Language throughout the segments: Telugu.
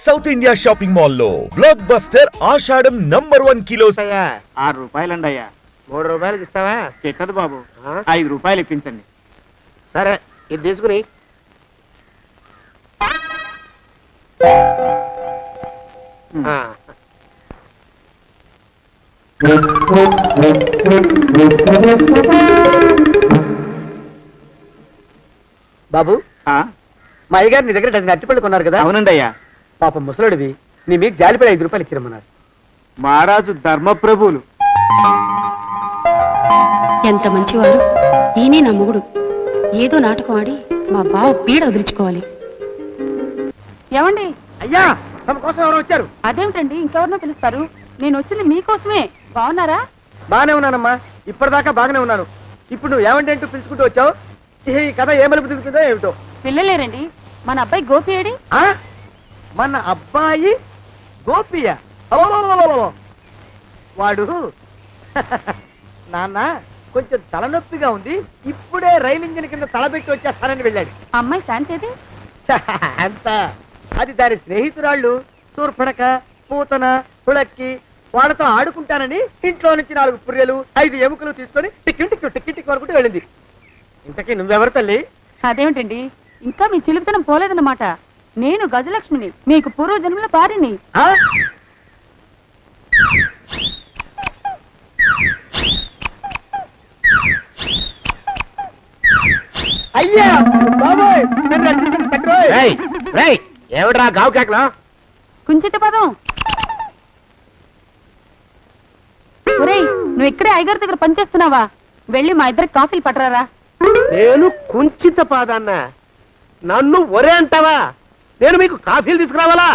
సౌత్ ఇండియా షాపింగ్ మాల్ లో బ్లాక్ బస్టర్ ఆషాఢం #1 కిలో 6 రూపాయలండి అయ్యా. 3 రూపాయలకి ఇస్తావా? ఎక్కదు బాబు, ఆ? 5 రూపాయలు ఇప్పించండి. సరే, ఇది తీసుకుని ఆ. బాబు, ఆ? మా అయ్యగారు నీ దగ్గర డజన్ అరటిపళ్ళు కొన్నారు కదా? అవునండి అయ్యా. పాపం ముసలుడివి, నీ మీకు జాలిపడి 5 రూపాయలు ఇచ్చిరమ్మన్నారు. మహారాజు ధర్మప్రభువులు. ఎంత మంచివారు. ఈయనే నా మొగుడు. ఏదో నాటకం ఆడి మా బావ పీడ వదిలించుకోవాలి. ఏమండి, అయ్యా, తమ కోసం ఎవరు వచ్చారు? అదేమిటండి ఇంకెవరినో పిలుస్తారు? నేను వచ్చింది మీకోసమే. బాగున్నారా? బాగానే ఉన్నానమ్మా, ఇప్పటిదాకా బాగానే ఉన్నాను. ఇప్పుడు నువ్వు ఏమంటే అంటూ పిలుచుకుంటూ వచ్చావు. ఈ కథ ఏ మలుపు తిరుగుతుందో ఏమిటో. పిల్లలేరండి. మన అబ్బాయి గోపి ఏడి? ఆ? మన అబ్బాయి గోపియ? అవ్వవ్వవ్వవ్వవ్వ. వాడు నాన్న కొంచెం తలనొప్పిగా ఉంది, ఇప్పుడే రైలు ఇంజిన్ కింద తలబెట్టి వచ్చేస్తానని వెళ్ళాడు. అమ్మాయి శాంతి ఏది? అంత అది దాని స్నేహితురాళ్ళు సూర్పడక, పూతన, హుళక్కి వాళ్ళతో ఆడుకుంటానని ఇంట్లో నుంచి 4 పుర్రెలు 5 ఎముకలు తీసుకొని టిక్కి టిక్కి టిక్కి టిక్కి వరకు వెళ్ళింది. ఇంతకీ నువ్వెవరు తల్లి? అదేమిటండి ఇంకా మీ చిలుపుతనం పోలేదన్నమాట. నేను గజలక్ష్మిని, మీకు పూర్వ జన్మల భార్యని. ఆ? అయ్యా బాబోయ్, నన్ను రక్షించండి తండ్రోయ్. రేయ్, రేయ్, ఏమిట్రా గావు కేకలో? కుంచిత పదం. ఒరేయ్, నువ్వు ఇక్కడే అయ్యగారి దగ్గర పనిచేస్తున్నావా? వెళ్ళి మా ఇద్దరికి కాఫీలు పట్టరారా. నేను కుంచిత పాదాన్న, నన్ను ఒరే అంటావా? నేను మీకు కాఫీలు తీసుకురావాలా?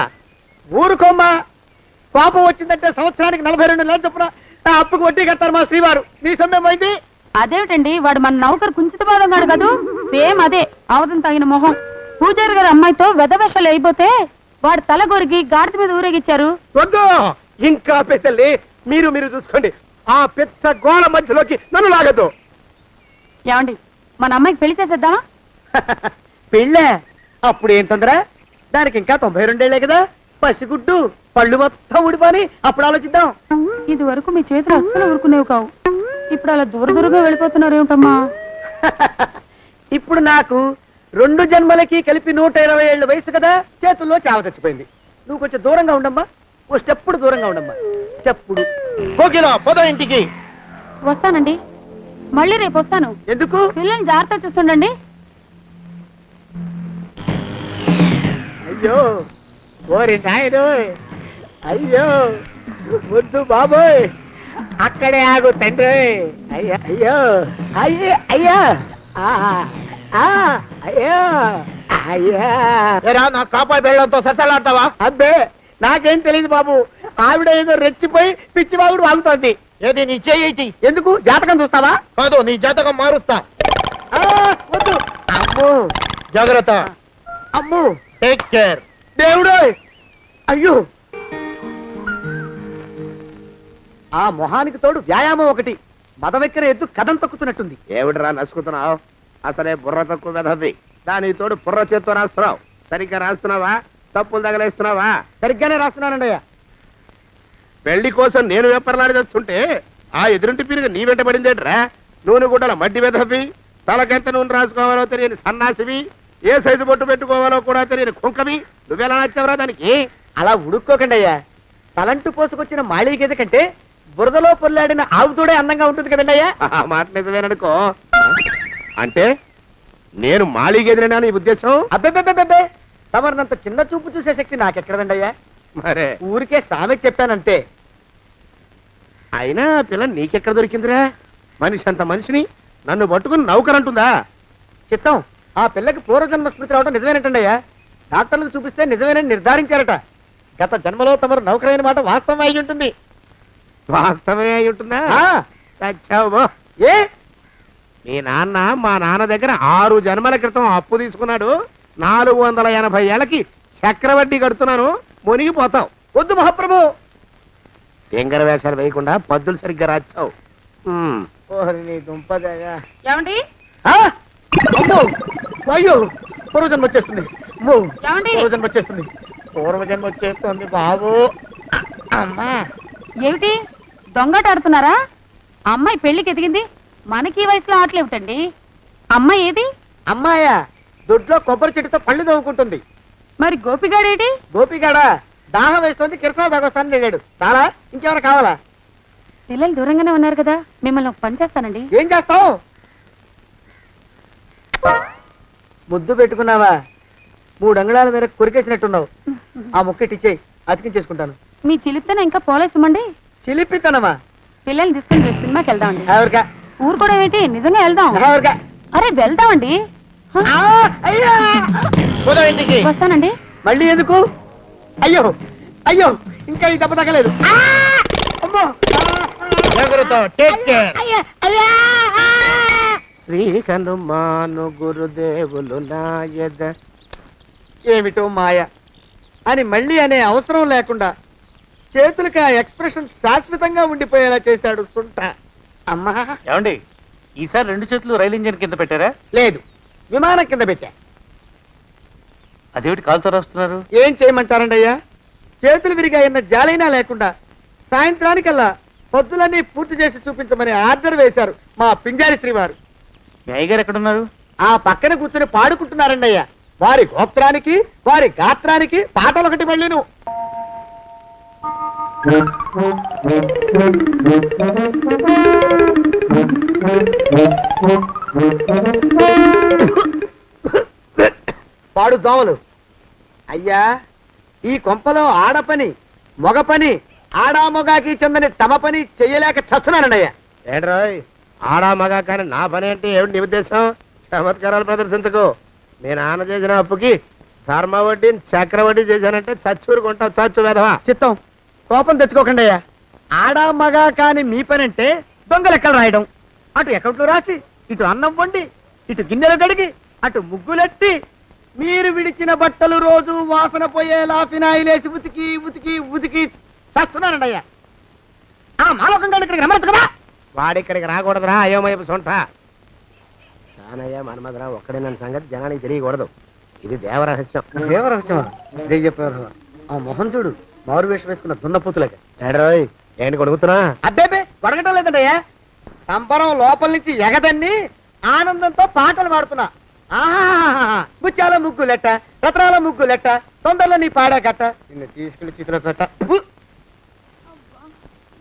ఊరుకోమ్మా, కోపం వచ్చిందంటే సంవత్సరానికి 42 నెలలు చొప్పున ఆ అప్పుకు వడ్డీ కట్టారు మా శ్రీవారు. నీ సొమ్మేం పోయింది? అదేమిటండి, వాడు మన నౌకరు కుంచిత పాదం గాడు కదూ. సేమ్ అదే, అవధం తగిన మొహం. పూజారి గారి అమ్మాయితో వెధవేషాలు అయిపోతే వాడు తల గొరిగి గాడిద మీద ఊరేగిచ్చారు. వద్దు, ఇంకా పెద్దల్ని మీరు మీరు చూసుకోండి. ఆ పెద్ద గోళ మధ్యలోకి నన్ను లాగద్దు. ఏమండి, మన అమ్మాయికి పెళ్లి చేసేద్దామా? పెళ్ళే? అప్పుడు ఏం తొందర? దానికి ఇంకా 92 ఏళ్లే కదా. పసిగుడ్డు పళ్ళు మొత్తం ఊడిపోని అప్పుడు ఆలోచిద్దాం. ఇది వరకు మీ చేతులు అస్సలు ఊరుకునేవి కావు. ఇప్పుడు అలా దూర దూరంగా వెళ్ళిపోతున్నారు ఏమిటమ్మా? ఇప్పుడు నాకు 2 జన్మలకి కలిపి 120 ఏళ్ళ వయసు కదా, చేతుల్లో చావ చచ్చిపోయింది. నువ్వు కొంచెం దూరంగా ఉండమ్మా, ఓ స్టెప్పుడు దూరంగా ఉండమ్మా. స్టెప్పుడు కోకిలో పోదా ఇంటికి. వస్తానండి, మళ్ళీ రేపు వస్తాను. ఎందుకు? పిల్లల్ని జాగ్రత్త చూస్తుండండి. అయ్యో ఓరి నాయుడు, అయ్యో వద్దు బాబోయ్, అక్కడే ఆగు తండ్రి. అయ్యా అయ్యో, అయ్యో అయ్యా, అయ్యో అయ్యా. నా కాపాయి బెళ్ళంతో సత్తలాడతావా? అబ్బే, నాకేం తెలియదు బాబు. ఆవిడ ఏదో రెచ్చిపోయి పిచ్చివాగుడు వాగుతోంది. ఏది నీ చేయి? ఎందుకు? జాతకం చూస్తావా? కాదు, నీ జాతకం మారుస్తా. వద్దు. అమ్మో, జాగ్రత్త. అమ్మో, టేక్ కేర్. దేవుడు. అయ్యో, ఆ మొహానికి తోడు వ్యాయామం ఒకటి. మదవెక్కిన ఎద్దు కథం తొక్కుతున్నట్టుంది. ఏమిటిరా నసుకుతున్నావు? అసలే బుర్ర తక్కువ వెధవి. దాని తోడు బుర్ర చేత్తో రాస్తున్నావు. సరిగ్గా రాస్తున్నావా? తప్పులు తగలేస్తున్నావా? సరిగ్గానే రాస్తున్నానండి అయ్యా. పెళ్లి కోసం నేను వెప్పర్లాడి చేస్తుంటే ఆ ఎదురింటి పీరుగా నీ వెంట పడిందేట్రా? నూనె గుడ్డల మడ్డి వెధవి, తలకెంత నూనె రాసుకోవాలో తెలియని సన్నాసివి, ఏ సైజు బొట్టు పెట్టుకోవాలో కూడా తెలియని కుంకవి. నువ్వెలా నచ్చావురా దానికి? అలా ఉడుక్కోకండి అయ్యా. తలంటు పోసుకొచ్చిన మాళీ గేదె కంటే బురదలో పొల్లాడిన ఆవుతోడే అందంగా ఉంటుంది కదండి అయ్యా. ఆ మాట నిజమేననుకో. అంటే నేను మాళీగేదినా నీ ఉద్దేశం? అబ్బెబ్బెబ్బెబ్బే, తమరినంత చిన్న చూపు చూసే శక్తి నాకెక్కడదండి అయ్యా. మరే ఊరికే సామె చెప్పానంతే. అయినా పిల్ల నీకెక్కడ దొరికిందిరా? మనిషి అంత మనిషిని నన్ను పట్టుకుని నౌకరంటుందా? చిత్తం, ఆ పిల్లకి పూర్వజన్మ స్మృతి రావడం నిజమేనటండి అయ్యా. డాక్టర్లకు చూపిస్తే నిజమేనని నిర్ధారించారట. గత జన్మలో తమరు నౌకరైన మాట వాస్తవం అయి ఉంటుంది. వాస్తవమే అయి ఉంటుందా? చచ్చావు. ఏ? మీ నాన్న మా నాన్న దగ్గర 6 జన్మల క్రితం అప్పు తీసుకున్నాడు. 480 ఏళ్ళకి చక్రవడ్డీ కడుతున్నాను. మునిగిపోతావు. వద్దు మహాప్రభు. ఎంగర వేషాలు వేయకుండా పద్దులు సరిగ్గా రాచావు. ఓహరి నీ దుంపదగా. ఏమండి? అమ్మో, అయ్యో, పూర్వజన్మ వచ్చేస్తుంది. ఏమండి? పూర్వజన్మ వచ్చేస్తుంది. పూర్వజన్మ వచ్చేస్తుంది బాబు. అమ్మా ఏమిటి దొంగట ఆడుతున్నారా? అమ్మాయి పెళ్లికి ఎదిగింది, మనకి ఈ వయసులో ఆటలేమిటండి? అమ్మాయి ఏది? అమ్మాయా దొడ్లో కొబ్బరి చెట్టుతో పళ్ళు తవ్వుకుంటుంది. మరి గోపిగాడేటి? గోపిగాడ దాహం వేస్తుంది, కిరసా తాగొస్తానని వెళ్ళాడు. చాలా ఇంకేమైనా కావాలా? పిల్లలు దూరంగానే ఉన్నారు కదా, మిమ్మల్ని ఒక పని చేస్తానండి. ఏం చేస్తావు? ముద్దు పెట్టుకున్నావా? 3 అంగుళాల మేర కొరికేసినట్టున్నావు. ఆ ముక్క ఇచ్చేయి, అతికించేసుకుంటాను. మీ చిలిపితేనే ఇంకా పోలేసమండి. చిలిపితనమా? పిల్లల్ని తీసుకుని రేపు సినిమాకి వెళ్దామండి. ఎవరికా? ఊరు కూడా ఏంటి, నిజంగా వెళ్దాం. ఎవరికా? అరే వెళ్దామండి. హ, అయ్యా ఇంటికి వస్తానండి. మళ్ళీ ఎందుకు? అయ్యో అయ్యో, ఇంకా ఈ దెబ్బ తగ్గలేదు. అమ్మో! శ్రీ హనుమాను గురుదేవులు నాయద. ఏమిటో మాయ అని మళ్ళీ అనే అవసరం లేకుండా చేతులకి ఆ ఎక్స్ప్రెషన్ శాశ్వతంగా ఉండిపోయేలా చేశాడు సుంట. అమ్మా ఏమండి ఈసారి 2 చేతులు రైలు ఇంజిన్ కింద పెట్టారా? లేదు, విమానం కింద పెట్టా. అదేమిటి కాలుతో రాస్తున్నారు? ఏం చేయమంటారండి అయ్యా? చేతులు విరిగాయన్న జాలైనా లేకుండా సాయంత్రానికల్లా పొద్దులన్నీ పూర్తి చేసి చూపించమని ఆర్డర్ వేశారు మా పింజారి శ్రీ వారు. మీ అయ్యగారు ఎక్కడున్నారు? ఆ పక్కన కూర్చొని పాడుకుంటున్నారండి అయ్యా. వారి గోత్రానికి వారి గాత్రానికి పాటలు ఒకటి మళ్ళీను. పాడు దోమలు. అయ్యా, ఈ కొంపలో ఆడపని మగ పని ఆడా మొగాకి చెందని తమ పని చెయ్యలేక చస్తున్నానండి అయ్యా. ఏంట్రాయ్ ఆడా మగా కానీ నా పని అంటే ఏమిటి నీ ఉద్దేశం? చమత్కారాలు ప్రదర్శించకు. మీ నాన్న చేసిన అప్పుకి ధర్మ వడ్డీని చక్ర వడ్డీ చేశానంటే చచ్చూరుకుంటావు, చచ్చు వెధవా. చిత్తం, కోపం తెచ్చుకోకండి అయ్యా. ఆడా మగా కాని మీ పని అంటే దొంగ లెక్కలు రాయడం. అటు అకౌంట్లో రాసి, ఇటు అన్నం వండి, ఇటు గిన్నెలు కడిగి, అటు ముగ్గులెట్టి, మీరు విడిచిన బట్టలు రోజు వాసన పోయేలా ఫినాయిలేసి ఉతికి ఉతికి ఉతికి చేస్తున్నానండి అయ్యా. ఆ మాలోకం గారు ఇక్కడికి రమ్మచ్చు కదా. వాడిక్కడికి రాకూడదురా అయోమయపు సొంట. సానయ్య మన్మధరా ఒక్కడే నన్ను సంగతి జనానికి తెలియకూడదు. ఇది దేవరహస్యం. దేవరహస్యమా? ఇదే చెప్పారు. ఆ మొహం చూడు, మారు వేషం వేసుకున్న దున్నపోతులేక. ఏడ్రోయ్ ఏంటి కొడుకుతున్నా? అబ్బేబే కొడగటం లేదండి అయ్యా. సంబరం లోపల నుంచి ఎగదన్ని ఆనందంతో పాటలు పాడుతున్నా. ఆహా, ముత్యాల ముగ్గులెట్ట, రత్నాల ముగ్గులెట్ట, తొందరలో నీ పాడా కట్ట, నిన్ను తీసుకెళ్లి చిత్ర పెట్ట.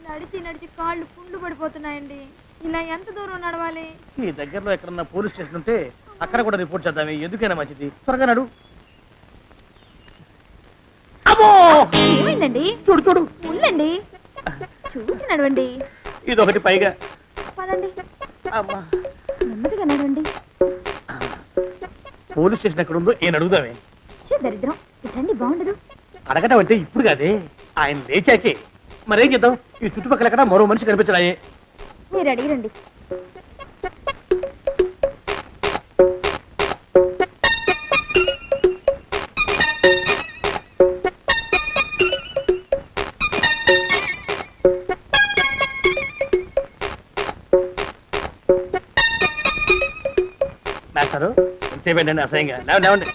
నడిచి నడిచి కాళ్ళు పుండ్లు పడిపోతున్నాయండి. ఇలా ఎంత దూరం నడవాలి? ఈ దగ్గరలో ఎక్కడన్నా పోలీస్ స్టేషన్ ఉంటే అక్కడ కూడా రిపోర్ట్ చేద్దామే, ఎందుకైనా మంచిది. త్వరగా నడు. అమ్మో! ఏమైందండి? చూడు చూడు. ఉండండి, చూసి నడవండి. ఇదొకటి పైగా. పదండి, అమ్మా, నెమ్మదిగా నడవండి. పోలీస్ స్టేషన్ ఎక్కడ ఉందో ఏం అడుగుదామే. దరిద్రం, ఇటండి బాగుండదు. అడగటం అంటే ఇప్పుడు కాదే, ఆయన లేచాకే. మరేం చేద్దాం, ఈ చుట్టుపక్కల ఎక్కడ మరో మనిషి కనిపించడాయే. మీరు అడిగిరండి. మాస్టారు ఎంతసేపండి అసహ్యంగా లేవండి.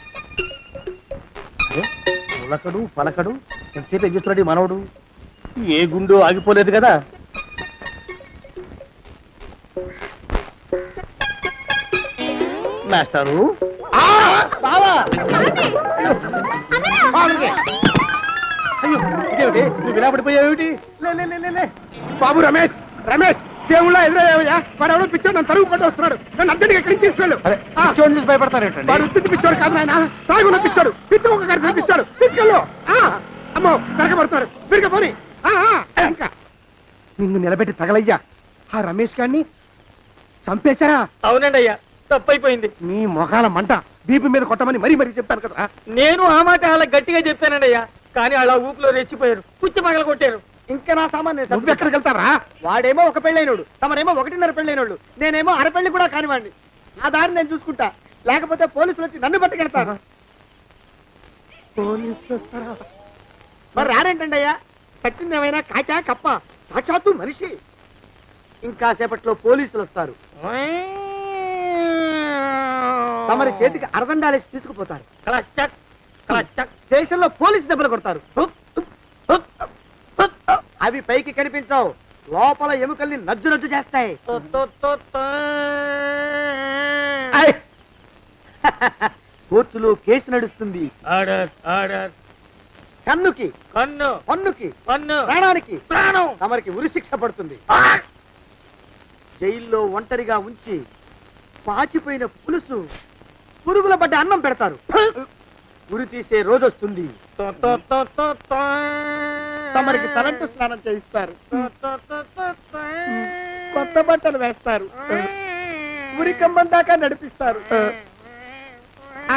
అరే పులకడు పలకడు ఎంతసేపు ఏం చేస్తున్నాడు ఈ మనవడు? ఏ గుండు ఆగిపోలేదు కదా. మాస్టారు అయ్యో ఇదేమిటి నువ్వు ఇలా పడిపోయావేమిటి? లే. బాబు రమేష్, రమేష్ దేవుళ్ళ ఎదురయ్యా. వాడు ఎవడో పిచ్చోడు నన్ను తరుగు కొట్టి వస్తున్నాడు. నన్ను అద్దెకి ఎక్కడికి తీసుకెళ్ళు. చూడండి చూసి భయపడతారేంటండి? వాడు ఉత్తి పిచ్చోడు కాదు నాయన, తాగున్న పిచ్చాడు. పిచ్చి ఒక గడిచిన పిచ్చాడు. తీసుకెళ్ళు. అమ్మో వెనకబడుతున్నాడు. తిరిగి పోని. ఇంకా నిన్ను నిలబెట్టి తగలయ్యా. ఆ రమేష్ గారిని చంపేశారా? అవునండి అయ్యా, తప్పైపోయింది. నీ మొఖాల మంట బీపీ మీద కొట్టమని మరీ మరీ చెప్పాను కదా. నేను ఆ మాట అలా గట్టిగా చెప్పానండి అయ్యా, కానీ అలా ఊపిలో రెచ్చిపోయారు, పుచ్చి పగల కొట్టారు. ఇంకా నా సామాన్ నువ్వు ఎక్కడికి వెళ్తావరా? వాడేమో ఒక పెళ్ళైనోడు, తమరేమో 1.5 పెళ్ళైనోళ్ళు, నేనేమో అరపెళ్ళి కూడా కానివ్వండి. ఆ దారి నేను చూసుకుంటా, లేకపోతే పోలీసులు వచ్చి నన్ను పట్టుకెళ్తారు. పోలీసులు వస్తారా? మరి రారేంటండి అయ్యా? సచ్చింది ఏమైనా కాచా కప్ప, సాక్షాత్తు మనిషి. ఇంకా సేపట్లో పోలీసులు వస్తారు, తమరి చేతికి అరదండాలేసి తీసుకుపోతారు. క్లచక్ క్లచక్ స్టేషన్ లో పోలీసు దెబ్బలు కొడతారు. అవి పైకి కనిపించవు, లోపల ఎముకల్ని నజ్జు నజ్జు చేస్తాయి. కోర్టులో కేసు నడుస్తుంది. కన్నుకి కన్ను, పన్నుకి కన్ను, ప్రాణానికి ప్రాణం. తమరికి ఉరిశిక్ష పడుతుంది. జైల్లో ఒంటరిగా ఉంచి పాచిపోయిన పులుసు, పురుగుల పడ్డ అన్నం పెడతారు. ఉరి తీసే రోజు వస్తుంది. తమరికి తలంటు స్నానం చేయిస్తారు. కొత్త బట్టలు వేస్తారు. ఉరికంబం దాకా నడిపిస్తారు.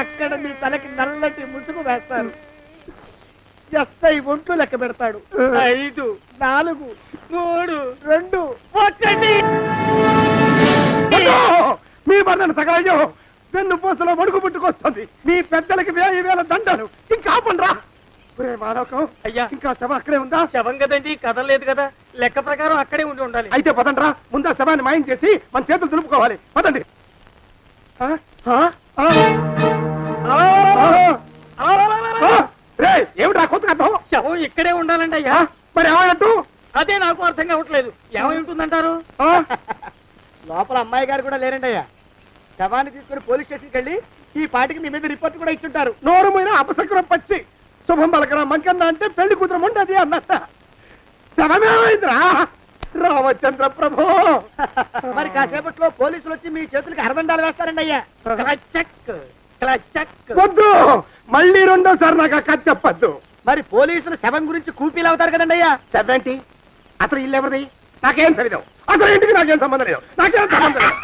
అక్కడ మీ తలకి నల్లటి ముసుగు వేస్తారు. ఎస్ఐ ఒంట్లు లెక్క పెడతాడు. 5, 4, 3, 2, 1. మీ బంధన సగాయం వెన్ను పూసలో మడుగు పుట్టుకొస్తుంది. మీ పెద్దలకి 1000 దండలు. ఇంకా ఆపండ్రా. మానవకం అయ్యా, ఇంకా శవం అక్కడే ఉందా? శవం కదండి, కదలలేదు కదా. లెక్క ప్రకారం అక్కడే ఉండాలి. అయితే పదండ్రా, ముందా శవాన్ని మాయం చేసి మన చేతులు దులుపుకోవాలి. పదండి. ఏమిటా కొత్త కథ? శవం ఇక్కడే ఉండాలండి అయ్యా. మరి ఏమైనట్టు? అదే నాకు అర్థం కావట్లేదు. ఏమై ఉంటుందంటారు? లోపల అమ్మాయి గారు కూడా లేరండి అయ్యా. శవాన్ని తీసుకుని పోలీస్ స్టేషన్కి వెళ్ళి ఈ పాటికి మీ మీద రిపోర్ట్ కూడా ఇచ్చుంటారు. నోరు మీద అపశకునం పచ్చి శుభం పలకరా మంకన్న అంటే పెళ్లి కూతురు ఉండదు అన్నట్ట. శవమేమైందిరా రామచంద్ర ప్రభు. మరి కాసేపట్లో పోలీసులు వచ్చి మీ చేతులకి అరదండాలు వేస్తారండి అయ్యా. వద్దు, మళ్ళీ రెండోసారి నాకు కథ చెప్పద్దు. మరి పోలీసులు శవం గురించి కూపీలు అవుతారు కదండి అయ్యా. శవేంటి? అసలు ఇల్లు ఎవరిది? నాకేం తెలియదు. అసలు ఇంటికి నాకేం సంబంధం లేదు. నాకేం సంబంధం లేదు.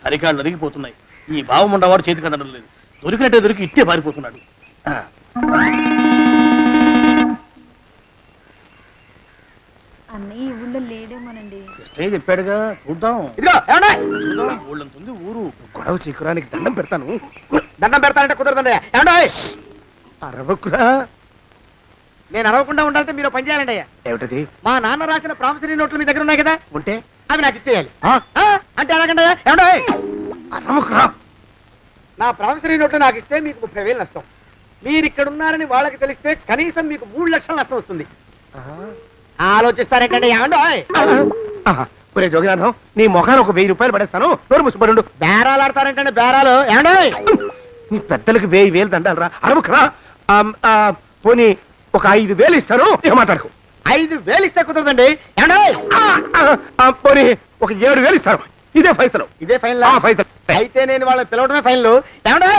అరికాళ్ళు అరిగిపోతున్నాయి. ఈ భావం ఉండవాడు చేతికి అందడం లేదు. దొరికినట్టే దొరికి ఇట్టే పారిపోతున్నాడు. అన్నయ్య ఈ ఊళ్ళో లేడేమోనండి. కృష్ణయ్య చెప్పాడుగా, చూద్దాం. ఇదిగో ఏమండే? ఊళ్ళంతుంది ఊరు. గొడవ చీకురానికి దండం పెడతాను. దండం పెడతానంటే కుదరదండి. ఏమండే? అరవకురా. నేను అరవకుండా ఉండాలంటే మీరు పని చేయాలండి అయ్యా. ఏమిటది? మా నాన్న రాసిన ప్రామిసరీ నోట్లు మీ దగ్గర ఉన్నాయి కదా, ఉంటే అవి నాకు ఇచ్చేయాలి. అంటే ఎలాగండి? ఏమండే? అరవకురా. నా ప్రామిసరీ నోట్లు నాకు ఇస్తే మీకు 30,000 నష్టం. మీరు ఇక్కడ ఉన్నారని వాళ్ళకి తెలిస్తే కనీసం మీకు 3 లక్షల నష్టం వస్తుంది. ఆలోచిస్తారేంటండి? జోగినాథం, నీ మొఖాన్ని ఒక 1000 రూపాయలు పడేస్తాను. నోరు ముసుపడు. బేరాలు ఆడతారేంటండి? బేరాలు ఏమండి? నీ పెద్దలకు 1000 దండాలరా. అరవకురా. పోనీ ఒక 5,000 ఇస్తాను. ఏమాటాడుకో. 5,000 ఇస్తే కుదరదండి. ఏమండి? పోనీ ఒక 7,000 ఇస్తాను. ఇదే ఫైసలు. ఇదే ఫైన్? ఫైసలు. అయితే నేను వాళ్ళని పిలవడమే ఫైన్లు. ఏమండి?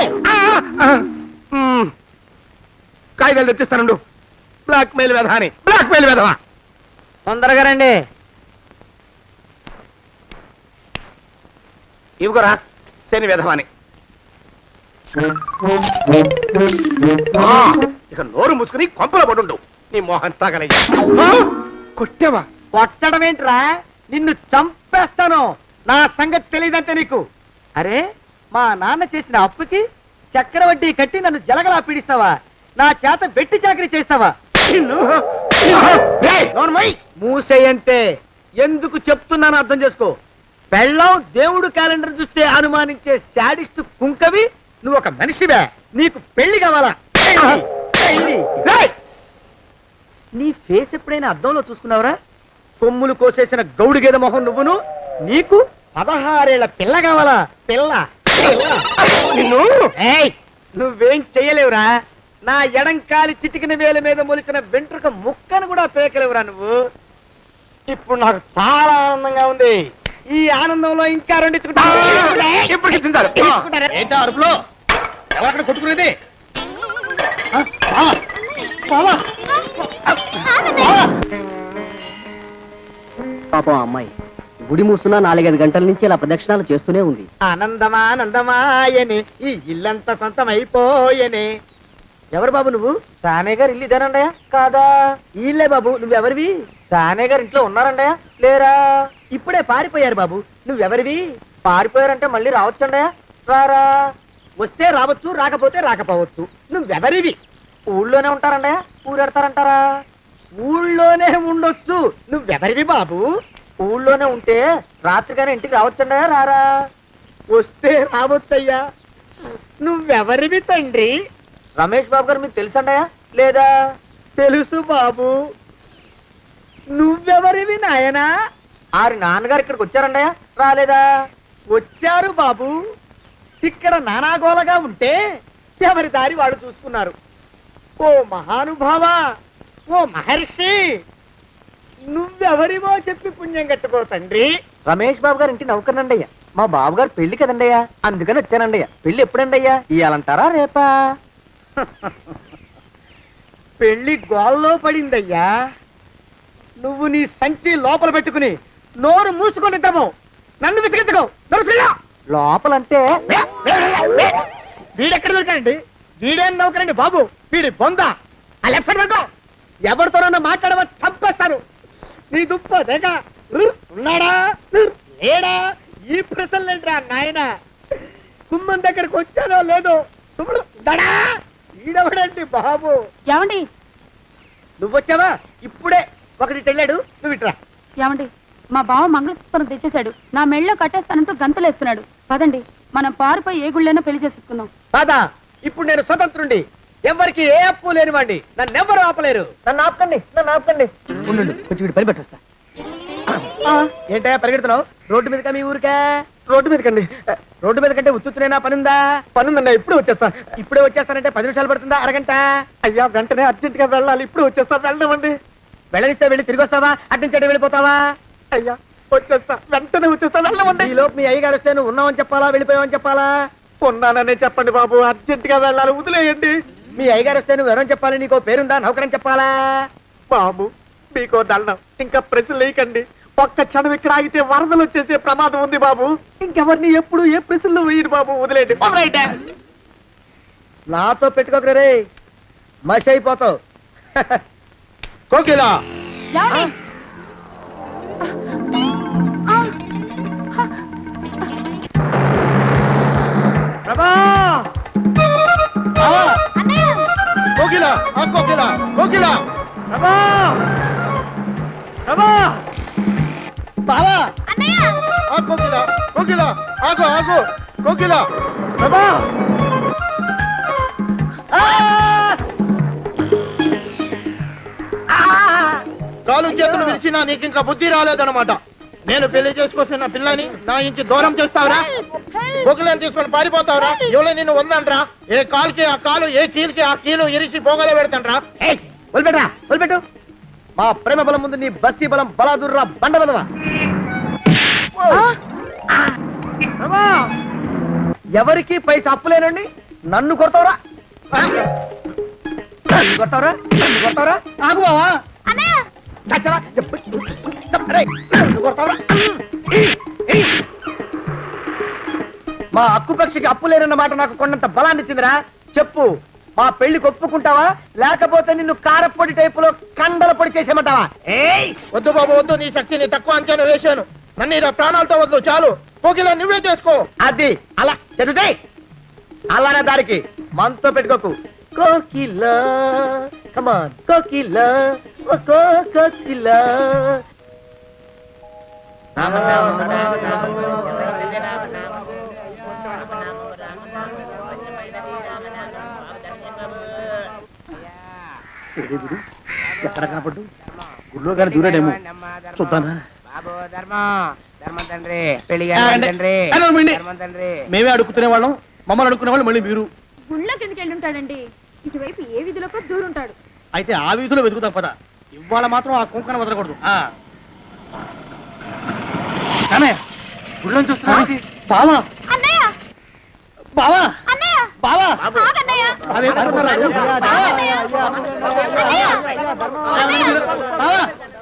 కాగితాలు తెచ్చిస్తానండు. బ్లాక్ మెయిల్ వెధవా అని. బ్లాక్ మెయిల్ వెధవా. తొందరగా రండి. ఇవ్వరా శని వెధవాని. ఇక నోరు మూసుకుని కొంపలో పడుండు. నీ మోహన్ తాగలయ్యా. కొట్టావా? కొట్టడం ఏంట్రా? నిన్ను చంపేస్తాను. నా సంగతి తెలియదంటే నీకు. అరే, మా నాన్న చేసిన అప్పుకి చక్రవడ్డీ కట్టి నన్ను జలగలా పీడిస్తావా? నా చేత వెట్టి చాకరీ చేస్తావా? మూసేయంతే. ఎందుకు చెప్తున్నాను అర్థం చేసుకో. పెళ్ళం దేవుడు క్యాలెండర్ చూస్తే అనుమానించే శాడిస్ట్ కుంకవి నువ్వు ఒక మనిషివే. నీకు పెళ్లి కావాలా? పెళ్లి. నీ ఫేస్ ఎప్పుడైనా అద్దంలో చూసుకున్నావురా? కొమ్ములు కోసేసిన గౌడు గేదె మొహం నువ్వును. నీకు 16 ఏళ్ల పిల్ల కావాలా? పిల్ల. నువ్వేం చెయ్యలేవురా. నా ఎడంకాలి చిటికిన వేల మీద మొలిచిన వెంట్రుక ముక్కను కూడా పేకలేవురా నువ్వు. ఇప్పుడు నాకు చాలా ఆనందంగా ఉంది. ఈ ఆనందంలో ఇంకా ఏంటో అరుపులో ఎవరక్కడ కొట్టుకునేది? పాపం అమ్మాయి గుడి మూస్తున్నా 4-5 గంటల నుంచి ఇలా ప్రదక్షిణాలు చేస్తూనే ఉంది. ఆనందమానందమాయనే ఈ ఇల్లంతా సొంతం అయిపోయనే. ఎవరు బాబు నువ్వు? సానే గారు ఇల్లు ఇదేనండయా? కాదా? ఇల్లే బాబు. నువ్వెవరివి? సానే గారు ఇంట్లో ఉన్నారండయా? లేరా? ఇప్పుడే పారిపోయారు బాబు. నువ్వెవరివి? పారిపోయారంటే మళ్ళీ రావచ్చండయా? రారా. వస్తే రావచ్చు, రాకపోతే రాకపోవచ్చు. నువ్వెవరివి? ఊళ్ళోనే ఉంటారండయా? ఊరెడతారంటారా? ఊళ్ళోనే ఉండొచ్చు. నువ్వెవరివి బాబు? ఊళ్ళోనే ఉంటే రాత్రిగానే ఇంటికి రావచ్చండయా? రారా. వస్తే రావచ్చయ్యా. నువ్వెవరివి తండ్రి? రమేష్ బాబు గారు మీకు తెలుసండయా లేదా? తెలుసు బాబు. నువ్వెవరివి నాయనా? ఆరి నాన్నగారు ఇక్కడికి వచ్చారండయా రాలేదా? వచ్చారు బాబు. ఇక్కడ నానాగోలగా ఉంటే ఎవరి దారి వాళ్ళు చూసుకున్నారు. ఓ మహానుభావ, ఓ మహర్షి, నువ్వెవరివో చెప్పి పుణ్యం కట్టుకో తండ్రి. రమేష్ బాబు గారు ఇంటి నౌకర్నండయ్యా. మా బాబు గారు పెళ్లి కదండయ్యా, అందుకని వచ్చానండయ్యా. పెళ్లి ఎప్పుడండయ్యా? ఇయ్యాలంటారా రేపా? పెళ్లి గోల్లో పడిందయ్యా. నువ్వు నీ సంచి లోపల పెట్టుకుని నోరు మూసుకొని నిద్రపో. నన్ను విసిగించుకో. లోపలంటే వీడెక్కడ దొరికాడండి? వీడేం నౌకరండి బాబు, వీడి బొంద. ఆ లెఫ్ట్ సైడ్ పెట్టుకో. ఎవరితోనన్నా మాట్లాడవా చంపేస్తాను. నీ దుప్ప దేక ఉన్నాడా లేడా? ఈ ప్రశ్నలేంట్రా నాయన. కుమ్మం దగ్గరకు వచ్చానో లేదో సుమ్ముడు ఉన్నాడా? ఈడవడండి బాబు. ఏమండి నువ్వొచ్చావా? ఇప్పుడే ఒకటి వెళ్ళాడు, నువ్వు ఇట్రా. ఏమండి మా బావ మంగళసూత్రం తెచ్చేశాడు. నా మెళ్ళో కట్టేస్తానంటూ గంతులేస్తున్నాడు. పదండి మనం పారిపోయి ఏ గుళ్ళైనా పెళ్లి చేసేసుకుందాం. కాదా? ఇప్పుడు నేను స్వతంత్రుండి, ఎవరికి ఏ అప్పు లేనివ్వండి. నన్ను ఎవరు ఆపలేరు. నన్ను ఆపకండి, నన్ను ఆపకండి. ఉండు, కొంచెం వీడి పని పెట్టొస్తా. ఏంటయ్యా పరిగెడుతున్నావు? రోడ్డు మీదకా మీ ఊరికా? రోడ్డు మీదకండి. రోడ్డు మీద కంటే ఉత్తునేనా? పనుందా? పనుందన్నా. ఇప్పుడే వచ్చేస్తా. ఇప్పుడే వచ్చేస్తానంటే 10 నిమిషాలు పడుతుందా? అరగంట? అయ్యా వెంటనే అర్జెంట్ గా వెళ్ళాలి. ఇప్పుడు వచ్చేస్తా. వెళ్ళమండి. వెళ్ళనిస్తే వెళ్ళి తిరిగి వస్తావా? అడ్డించండి వెళ్ళిపోతావా? అయ్యా వచ్చేస్తా, వెంటనే వచ్చేస్తా. వెళ్ళమండి. ఈ లోపు మీ అయ్యగారు వస్తే నువ్వు ఉన్నావని చెప్పాలా వెళ్ళిపోయావని చెప్పాలా? ఉన్నాననే చెప్పండి బాబు, అర్జెంట్ గా వెళ్ళాలి, వదిలేయండి. మీ అయ్యగారు వస్తే నువ్వు ఎవరని చెప్పాలి? నీకో పేరుందా? నౌకరని చెప్పాలా? బాబు మీకో దండం, ఇంకా ప్రశ్నలు వేయకండి. ఒక్క క్షణం ఇక్కడ ఆగితే వరదలు వచ్చేసే ప్రమాదం ఉంది బాబు. ఇంకెవరిని ఎప్పుడు ఏ ప్రశ్నలు వేయరు బాబు, వదిలేయండి. నాతో పెట్టుకోకరే, మషి అయిపోతావు. కోకిలా ఏమండి? ప్రభా! కోకిలా కోకిలా కోకిలా ప్రభా! ప్రభా! బావా! కోకిలా కోకిలా ఆగు ఆగు కోకిలా ప్రభా! కాలు చేతులు విరిచినా నీకు ఇంకా బుద్ధి రాలేదన్నమాట. నేను పెళ్లి చేసుకొస్తున్న పిల్లని నా ఇంటి దూరం చేస్తావురా? బొగ్గులను తీసుకొని పారిపోతావురా? ఎవరో నిన్ను ఉందంట్రా? ఏ కాలుకి ఆ కాలు, ఏ కీలుకి ఆ కీలు ఇరిసి పోగల పెడతాంట్రా? వదిలిపెట్టరా, వదిలిపెట్టు. మా ప్రేమ బలం ముందు నీ బస్తీ బలం బలాదుర్రా బండ బలవా. ఎవరికి పైసా అప్పులేనండి నన్ను కొడతావురా? నన్ను కొడతావురా? నన్ను కొడతావురా? ఆగు బావా. చచ్చరా? నన్ను కొడతావురా? మా అక్కుపక్షికి అప్పు లేనన్న మాట నాకు కొండంత బలాన్ని ఇచ్చిందిరా. చెప్పు, మా పెళ్లికి ఒప్పుకుంటావా లేకపోతే నిన్ను కారపొడి టైపులో కండల పొడి చేసేమంటావా? వద్దు బాబు వద్దు, నీ శక్తిని తక్కువ అంచనా వేశాను. నన్ను ఇలా ప్రాణాలతో వద్దు, చాలు. కోకిలా నువ్వే చేసుకో. అది అలా చదివితే అలానే దారికి మనతో పెట్టుకోకు. కోకిలా కమాన్ కోకిలా ఓ కోకిలా. ఎక్కడ కనపడ్డు? గుళ్ళో కానీ దూరాడేమో, చూద్దానా? మేమే అడుగుతునే వాళ్ళం, మమ్మల్ని అడుక్కునే వాళ్ళు మళ్ళీ మీరు. గుళ్ళకి ఎందుకు వెళ్ళుంటాడండి? ఇటువైపు ఏ వీధిలోకి దూరుంటాడు. అయితే ఆ వీధిలో వెతుకుతాం పద. ఇవాళ మాత్రం ఆ కుంకన వదలకూడదు. గుళ్ళని చూస్తున్నా బావా, అన్నయ్య, బావా, అన్నయ్య, బావా, ఆగన్నయ్య. బావా,